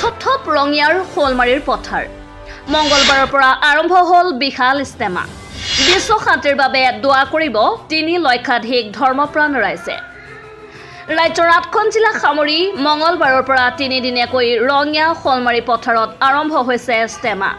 থপ থপ ৰঙিয়াৰ শোলমাৰীৰ পথাৰ মঙ্গলবাৰৰ পৰা আৰম্ভ হ'ল বিশাল ইস্তেমা বিশ্ব শান্তিৰ বাবে দোৱা কৰিব ৩ লক্ষাধিক ধৰ্মপ্ৰাণ ৰাইজে ৰাজ্যৰ ৮খন জিলা সামৰি মঙ্গলবাৰৰ পৰা ৩ দিনীয়াকৈ ৰঙিয়া শোলমাৰী পথাৰত আৰম্ভ হৈছে ইস্তেমা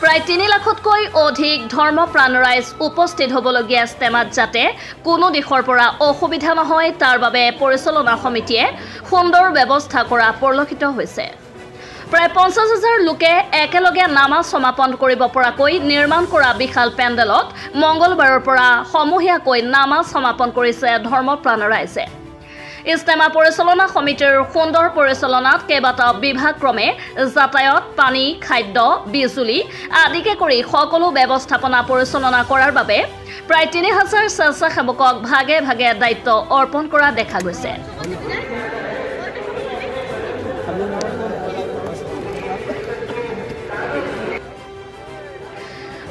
প্ৰায় ৩ লাখতকৈ অধিক ধৰ্মপ্ৰাণ ৰাইজ উপস্থিত হ'বলগীয়া ইস্তেমাত যাতে কোনো দিশৰ পৰা অসুবিধা নহয় তাৰ বাবে পৰিচালনা সমিতিয়ে সুন্দৰ ব্যৱস্থা কৰা পৰিলক্ষিত হৈছে প্ৰায় ৫০,০০০ লোকে একেলগে নামাজ সমাপন কৰিব পৰাকৈ নিৰ্মাণ কৰা বিশাল পেণ্ডেলত মঙ্গলবাৰৰ পৰা সমূহীয়াকৈ নামাজ সমাপন কৰিছে ধৰ্মপ্ৰাণ ৰাইজে ইস্তেমা পৰিচালনা সমিতিৰ সুন্দৰ পৰিচালনাত কেইবাটাও বিভাগক্ৰমে যাতায়াত পানী খাদ্য বিজুলী আদিকে কৰি সকলো ব্যৱস্থাপনা পৰিচালনা কৰাৰ বাবে প্ৰায় ৩,০০০ স্বেচ্ছাসেৱকক ভাগে ভাগে দায়িত্ব অৰ্পণ কৰা দেখা গৈছে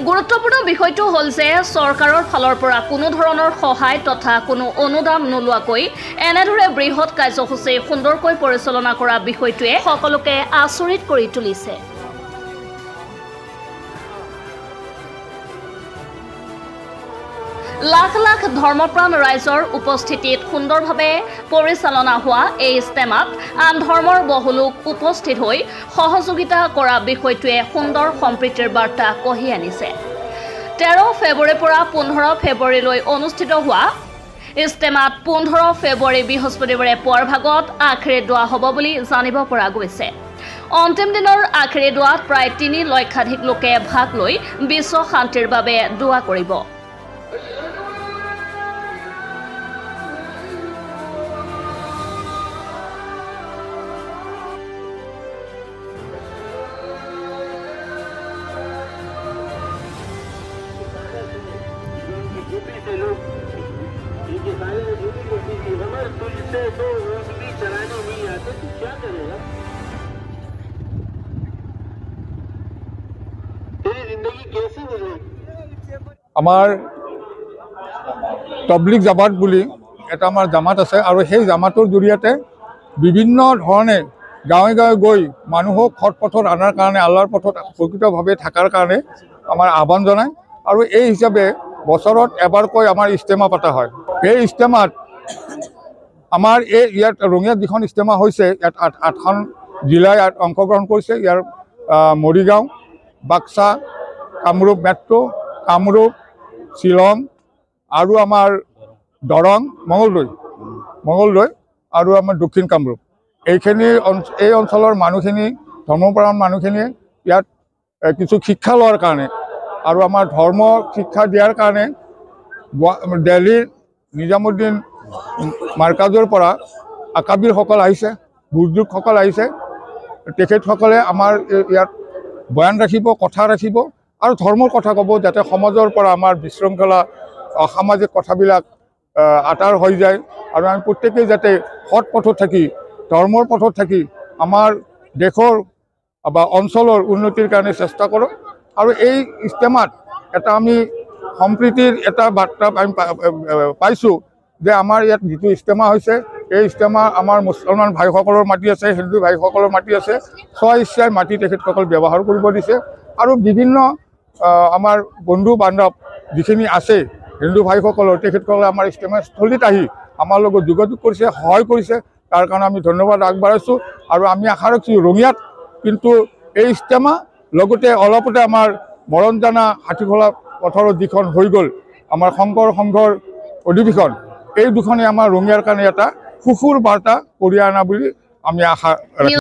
গুৰুত্বপূৰ্ণ বিষয়টো হ'ল যে চৰকাৰৰ ফালৰ পৰা কোনো ধৰণৰ সহায় তথা কোনো অনুদান নোলোৱাকৈ এনেদৰে বৃহৎ কাৰ্যসূচী সুন্দৰকৈ পৰিচালনা কৰা বিষয়টোৱে সকলোকে আচৰিত কৰি তুলিছে লাখ লাখ ধৰ্মপ্ৰাণ ৰাইজৰ উপস্থিতিত সুন্দৰভাৱে পৰিচালনা হোৱা এই ইস্তেমাত আন ধৰ্মৰ বহু লোক উপস্থিত হৈ সহযোগিতা কৰা বিষয়টোৱে সুন্দৰ সম্প্ৰীতিৰ বাৰ্তা কঢ়িয়াই আনিছে ১৩ ফেব্ৰুৱাৰীৰ পৰা ১৫ ফেব্ৰুৱাৰীলৈ অনুষ্ঠিত হোৱা ইস্তেমাত ১৫ ফেব্ৰুৱাৰী বৃহস্পতিবাৰে পুৱাৰ ভাগত আখেৰী দোৱা হ'ব বুলি জানিব পৰা গৈছে অন্তিম দিনৰ আখেৰী দোৱাত প্ৰায় ৩ লক্ষাধিক লোকে ভাগ লৈ বিশ্ব শান্তিৰ বাবে দোৱা কৰিব আমাৰ তবলিগ জামাত বুলি এটা আমাৰ জামাত আছে আৰু সেই জামাতৰ জৰিয়তে বিভিন্ন ধৰণে গাঁৱে গাঁৱে গৈ মানুহক সৎ পথত অনাৰ কাৰণে আল্লাহৰ পথত প্ৰকৃতভাৱে থকাৰ কাৰণে আমাৰ আহ্বান জনায় আৰু এই হিচাপে বছৰত এবাৰকৈ আমাৰ ইস্তেমা পতা হয় এই ইস্তেমাত আমাৰ ইয়াত ৰঙিয়াত যিখন ইস্তেমা হৈছে ইয়াত ৮খন জিলাই অংশগ্ৰহণ কৰিছে ইয়াৰ মৰিগাঁও বাক্সা কামৰূপ মেট্ৰ' কামৰূপ শ্বিলং আৰু আমাৰ দৰং মঙলদৈ আৰু আমাৰ দক্ষিণ কামৰূপ এই অঞ্চলৰ মানুহখিনি ধৰ্মপ্ৰাণ মানুহখিনিয়ে ইয়াত কিছু শিক্ষা লোৱাৰ কাৰণে আৰু আমাৰ ধৰ্ম শিক্ষা দিয়াৰ কাৰণে দিল্লীৰ নিজামুদ্দিন মাৰ্কাজৰ পৰা আকাবিৰসকল আহিছে বুজুৰ্গসকল আহিছে তেখেতসকলে আমাৰ ইয়াত বয়ান ৰাখিব কথা ৰাখিব আৰু ধৰ্মৰ কথা ক'ব যাতে সমাজৰ পৰা আমাৰ বিশৃংখলা সামাজিক কথাবিলাক আঁতৰ হৈ যায় আৰু আমি প্ৰত্যেকেই যাতে সৎ পথত থাকি ধৰ্মৰ পথত থাকি আমাৰ দেশৰ বা অঞ্চলৰ উন্নতিৰ কাৰণে চেষ্টা কৰোঁ আৰু এই ইস্তেমাত এটা আমি সম্প্ৰীতিৰ এটা বাৰ্তা আমি পাইছোঁ যে আমাৰ ইয়াত যিটো ইস্তেমা হৈছে এই ইস্তেমা আমাৰ মুছলমান ভাইসকলৰ মাটি আছে হিন্দু ভাইসকলৰ মাটি আছে স্ব-ইচ্ছাৰ মাটি তেখেতসকল ব্যৱহাৰ কৰিব দিছে আৰু বিভিন্ন আমাৰ বন্ধু বান্ধৱ যিখিনি আছে হিন্দু ভাইসকলৰ তেখেতসকলে আমাৰ ইস্তেমাস্থলীত আহি আমাৰ লগত যোগাযোগ কৰিছে সহায় কৰিছে তাৰ কাৰণে আমি ধন্যবাদ আগবঢ়াইছোঁ আৰু আমি আশা ৰাখিছোঁ ৰঙিয়াত কিন্তু এই ইস্তেমা লগতে অলপতে আমাৰ মৰণজানা হাতীখোলা পথাৰত যিখন হৈ গ'ল আমাৰ শংকৰ সংঘৰ অধিৱেশন এই দুখনে আমাৰ ৰঙিয়াৰ কাৰণে এটা সুখৰ বাৰ্তা কঢ়িয়াই অনা বুলি আমি আশা ৰাখিছোঁ